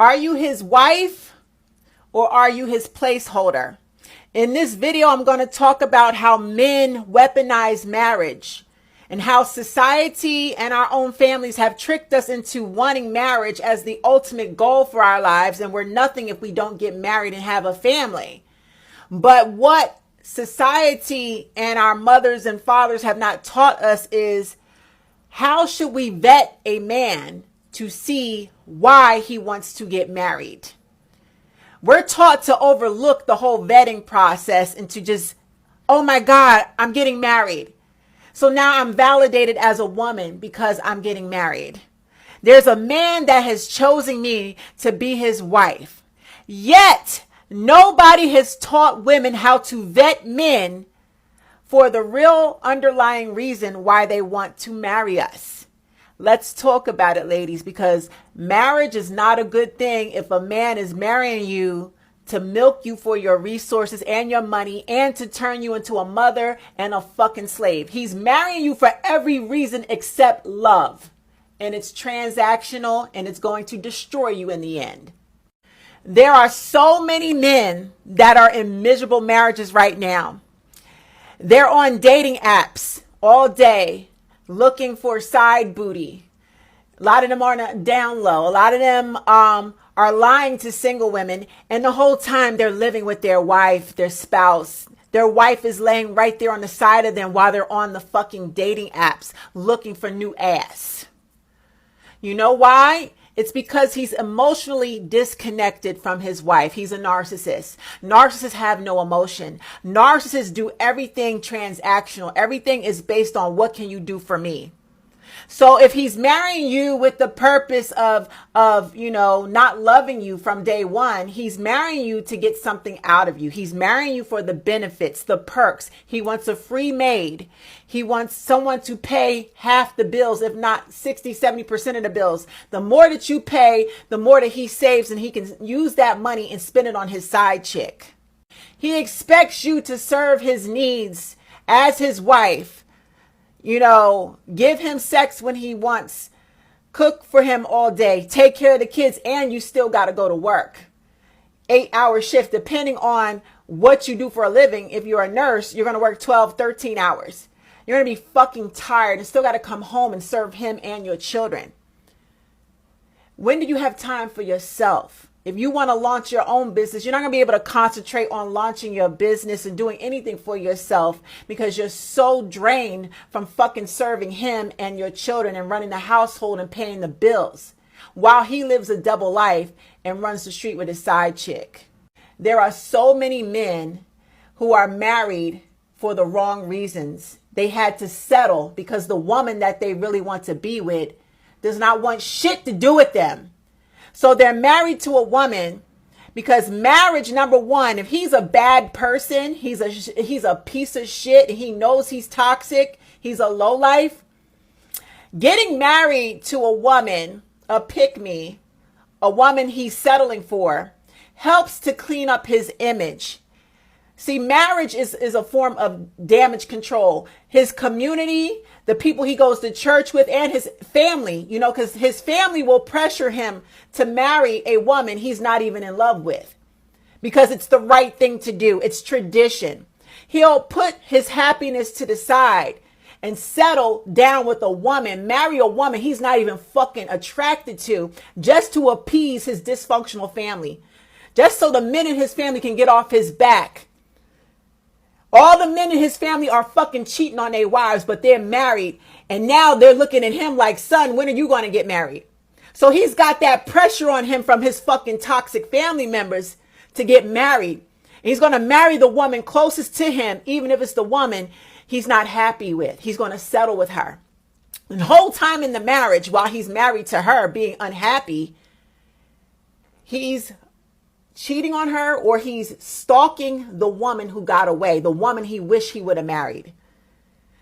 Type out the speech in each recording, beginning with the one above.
Are you his wife or are you his placeholder? In this video, I'm going to talk about how men weaponize marriage and how society and our own families have tricked us into wanting marriage as the ultimate goal for our lives, and we're nothing if we don't get married and have a family. But what society and our mothers and fathers have not taught us is how should we vet a man to see why he wants to get married. We're taught to overlook the whole vetting process and to just, oh my God, I'm getting married. So now I'm validated as a woman because I'm getting married. There's a man that has chosen me to be his wife. Yet, nobody has taught women how to vet men for the real underlying reason why they want to marry us. Let's talk about it, ladies, because marriage is not a good thing if a man is marrying you to milk you for your resources and your money and to turn you into a mother and a fucking slave. He's marrying you for every reason except love. And it's transactional and it's going to destroy you in the end. There are so many men that are in miserable marriages right now. They're on dating apps all day looking for side booty. A lot of them are down low. A lot of them are lying to single women. And the whole time they're living with their wife, their spouse. Their wife is laying right there on the side of them while they're on the fucking dating apps looking for new ass. You know why? It's because he's emotionally disconnected from his wife. He's a narcissist. Narcissists have no emotion. Narcissists do everything transactional. Everything is based on what can you do for me. So if he's marrying you with the purpose of not loving you from day one, he's marrying you to get something out of you. He's marrying you for the benefits, the perks. He wants a free maid. He wants someone to pay half the bills, if not 60, 70% of the bills. The more that you pay, the more that he saves, and he can use that money and spend it on his side chick. He expects you to serve his needs as his wife. Give him sex when he wants, cook for him all day, take care of the kids, and you still got to go to work. 8-hour shift, depending on what you do for a living. If you're a nurse, you're going to work 12, 13 hours. You're going to be fucking tired and still got to come home and serve him and your children. When do you have time for yourself? If you want to launch your own business, you're not going to be able to concentrate on launching your business and doing anything for yourself because you're so drained from fucking serving him and your children and running the household and paying the bills while he lives a double life and runs the street with his side chick. There are so many men who are married for the wrong reasons. They had to settle because the woman that they really want to be with does not want shit to do with them. So they're married to a woman because marriage, number one, if he's a bad person, he's a piece of shit, and he knows he's toxic, he's a lowlife. Getting married to a woman, a pick-me, a woman he's settling for, helps to clean up his image. See, marriage is a form of damage control. His community, the people he goes to church with, and his family, because his family will pressure him to marry a woman he's not even in love with because it's the right thing to do. It's tradition. He'll put his happiness to the side and settle down with a woman, marry a woman he's not even fucking attracted to just to appease his dysfunctional family, just so the men in his family can get off his back. All the men in his family are fucking cheating on their wives, but they're married. And now they're looking at him like, son, when are you going to get married? So he's got that pressure on him from his fucking toxic family members to get married. And he's going to marry the woman closest to him, even if it's the woman he's not happy with. He's going to settle with her. And the whole time in the marriage, while he's married to her, being unhappy, he's cheating on her, or he's stalking the woman who got away, the woman he wished he would have married,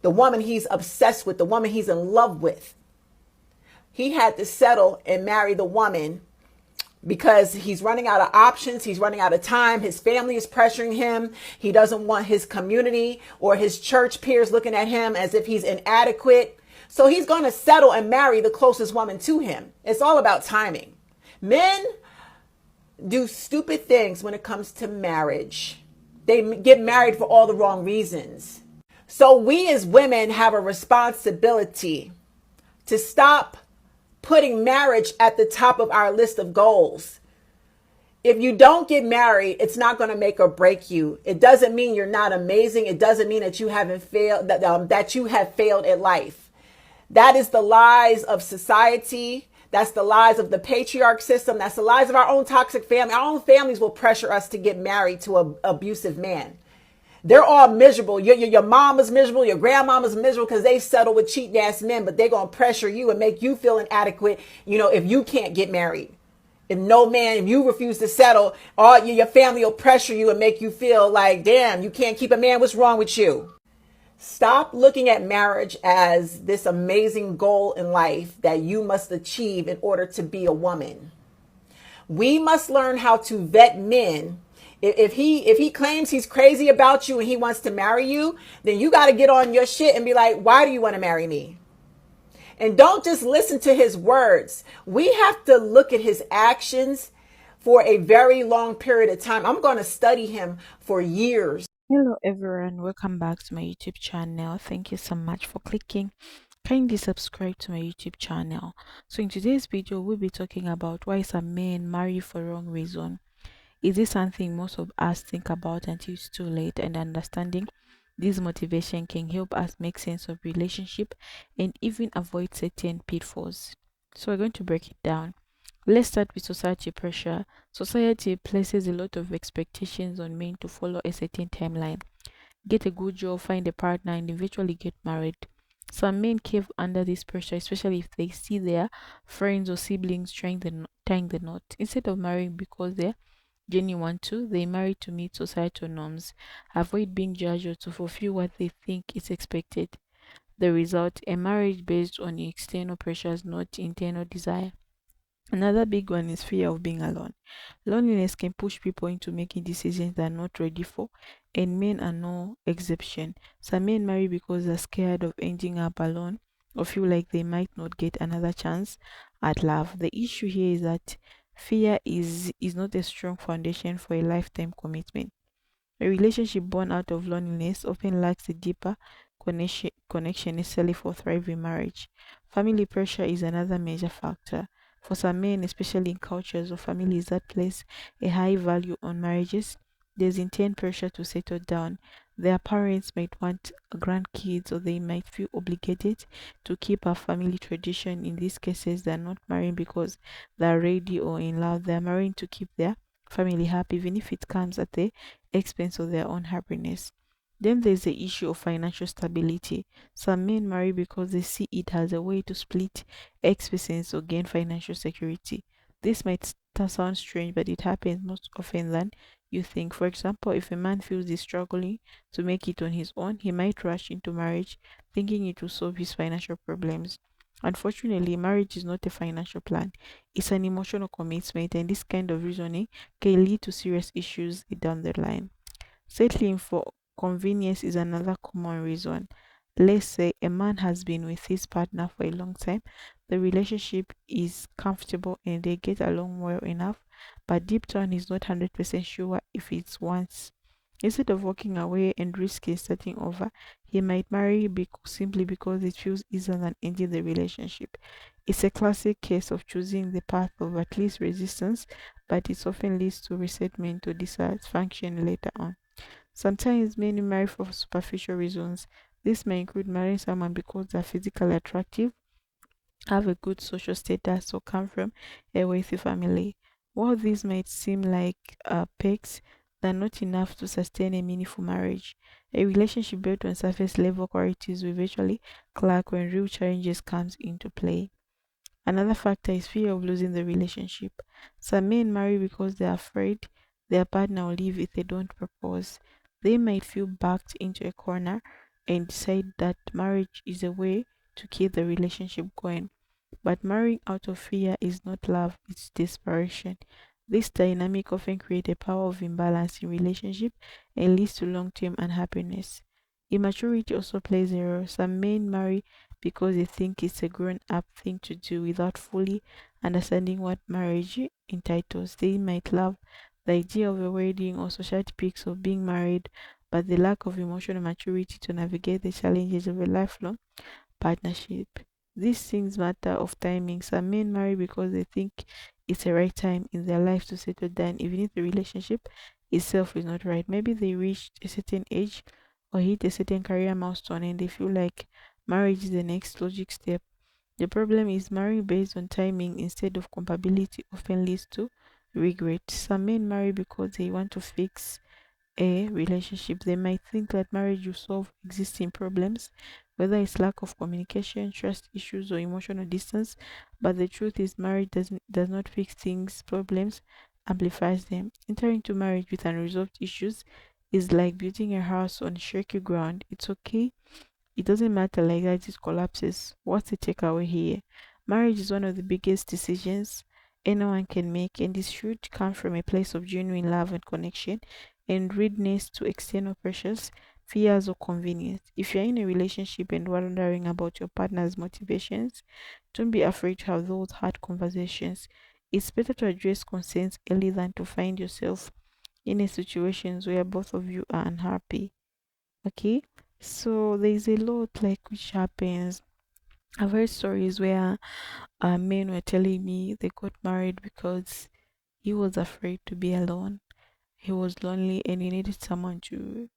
the woman he's obsessed with, the woman he's in love with. He had to settle and marry the woman because he's running out of options. He's running out of time. His family is pressuring him. He doesn't want his community or his church peers looking at him as if he's inadequate. So he's going to settle and marry the closest woman to him. It's all about timing. Men do stupid things when it comes to marriage. They get married for all the wrong reasons. So we as women have a responsibility to stop putting marriage at the top of our list of goals. If you don't get married, it's not going to make or break you. It doesn't mean you're not amazing. It doesn't mean that you haven't failed, that you have failed at life. That is the lies of society. That's the lies of the patriarch system. That's the lies of our own toxic family. Our own families will pressure us to get married to an abusive man. They're all miserable. Your mom is miserable. Your grandmama's miserable because they settle with cheating ass men, but they're going to pressure you and make you feel inadequate, if you can't get married. If you refuse to settle, your family will pressure you and make you feel like, damn, you can't keep a man. What's wrong with you? Stop looking at marriage as this amazing goal in life that you must achieve in order to be a woman. We must learn how to vet men. If he claims he's crazy about you and he wants to marry you, then you got to get on your shit and be like, why do you want to marry me? And don't just listen to his words. We have to look at his actions for a very long period of time. I'm going to study him for years. Hello everyone, welcome back to my YouTube channel. Thank you so much for clicking. Kindly subscribe to my YouTube channel. So in today's video, we'll be talking about why some men marry for wrong reason. Is this something most of us think about until it's too late, and understanding this motivation can help us make sense of relationship and even avoid certain pitfalls. So we're going to break it down. Let's start with society pressure. Society places a lot of expectations on men to follow a certain timeline, get a good job, find a partner, and eventually get married. Some men cave under this pressure, especially if they see their friends or siblings tying the knot. Instead of marrying because they're genuine want to, they marry to meet societal norms, avoid being judged, or to fulfill what they think is expected. The result, a marriage based on external pressures, not internal desire. Another big one is fear of being alone. Loneliness can push people into making decisions they're not ready for, and men are no exception. Some men marry because they're scared of ending up alone or feel like they might not get another chance at love. The issue here is that fear is not a strong foundation for a lifetime commitment. A relationship born out of loneliness often lacks a deeper connection necessary for thriving marriage. Family pressure is another major factor. For some men, especially in cultures or families that place a high value on marriages, there's intense pressure to settle down. Their parents might want grandkids, or they might feel obligated to keep a family tradition. In these cases, they're not marrying because they're ready or in love. They're marrying to keep their family happy, even if it comes at the expense of their own happiness. Then there's the issue of financial stability. Some men marry because they see it as a way to split expenses or gain financial security. This might sound strange, but it happens most often than you think. For example, if a man feels he's struggling to make it on his own, he might rush into marriage thinking it will solve his financial problems. Unfortunately, marriage is not a financial plan, it's an emotional commitment, and this kind of reasoning can lead to serious issues down the line. Settling for convenience is another common reason. Let's say a man has been with his partner for a long time, the relationship is comfortable and they get along well enough, but deep down he's not 100% sure if it's wants. Instead of walking away and risking starting over, he might marry simply because it feels easier than ending the relationship. It's a classic case of choosing the path of at least resistance, but it often leads to resentment or dissatisfaction later on. Sometimes men marry for superficial reasons. This may include marrying someone because they're physically attractive, have a good social status, or come from a wealthy family. While these might seem like perks, they're not enough to sustain a meaningful marriage. A relationship built on surface level qualities will eventually crack when real challenges comes into play. Another factor is fear of losing the relationship. Some men marry because they're afraid their partner will leave if they don't propose. They might feel backed into a corner and decide that marriage is a way to keep the relationship going. But marrying out of fear is not love, it's desperation. This dynamic often creates a power of imbalance in relationship and leads to long-term unhappiness. Immaturity also plays a role. Some men marry because they think it's a grown-up thing to do without fully understanding what marriage entitles. They might love the idea of a wedding or society pics of being married, but the lack of emotional maturity to navigate the challenges of a lifelong partnership. These things matter of timing. Some men marry because they think it's the right time in their life to settle down, even if the relationship itself is not right. Maybe they reached a certain age or hit a certain career milestone and they feel like marriage is the next logic step. The problem is marrying based on timing instead of compatibility often leads to regret. Some men marry because they want to fix a relationship. They might think that marriage will solve existing problems, whether it's lack of communication, trust issues, or emotional distance. But the truth is, marriage does not fix things, problems amplifies them. Entering into marriage with unresolved issues is like building a house on shaky ground. It's okay, it doesn't matter like that, it collapses. What's the takeaway here? Marriage is one of the biggest decisions anyone can make, and this should come from a place of genuine love and connection and readiness to external pressures, fears, or convenience. If you're in a relationship and wondering about your partner's motivations, don't be afraid to have those hard conversations. It's better to address concerns early than to find yourself in a situations where both of you are unhappy. Okay, so there's a lot like which happens. I've heard stories where men were telling me they got married because he was afraid to be alone. He was lonely and he needed someone to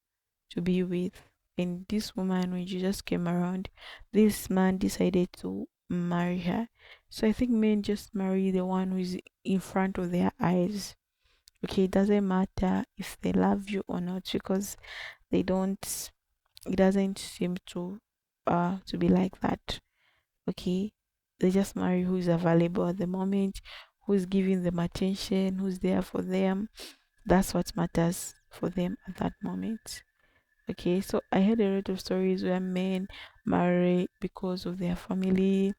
be with. And this woman, when she just came around, this man decided to marry her. So I think men just marry the one who is in front of their eyes. Okay, it doesn't matter if they love you or not because they don't, it doesn't seem to be like that. Okay, they just marry who is available at the moment, who is giving them attention, who's there for them. That's what matters for them at that moment. Okay, so I heard a lot of stories where men marry because of their family.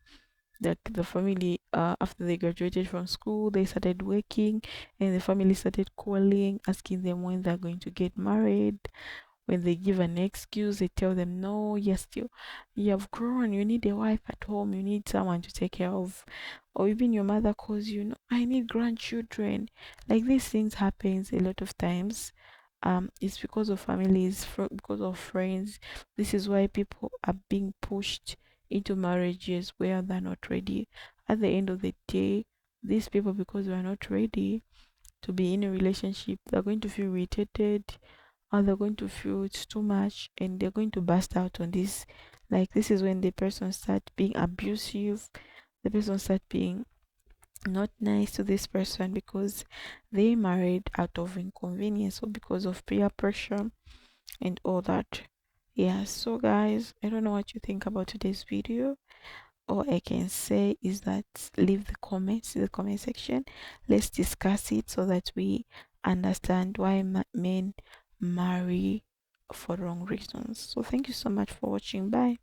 That the family, after they graduated from school, they started working, and the family started calling, asking them when they're going to get married. When they give an excuse, they tell them, no, you have grown, you need a wife at home, you need someone to take care of. Or even your mother calls you, no, I need grandchildren. Like these things happens a lot of times. It's because of families, because of friends. This is why people are being pushed into marriages where they're not ready. At the end of the day, these people, because they are not ready to be in a relationship, they're going to feel irritated, or they're going to feel it's too much and they're going to burst out on this. Like this is when the person start being abusive, the person start being not nice to this person because they married out of inconvenience or because of peer pressure and all that. Yeah, so guys, I don't know what you think about today's video. All I can say is that leave the comments in the comment section. Let's discuss it so that we understand why men marry for wrong reasons. So thank you so much for watching. Bye.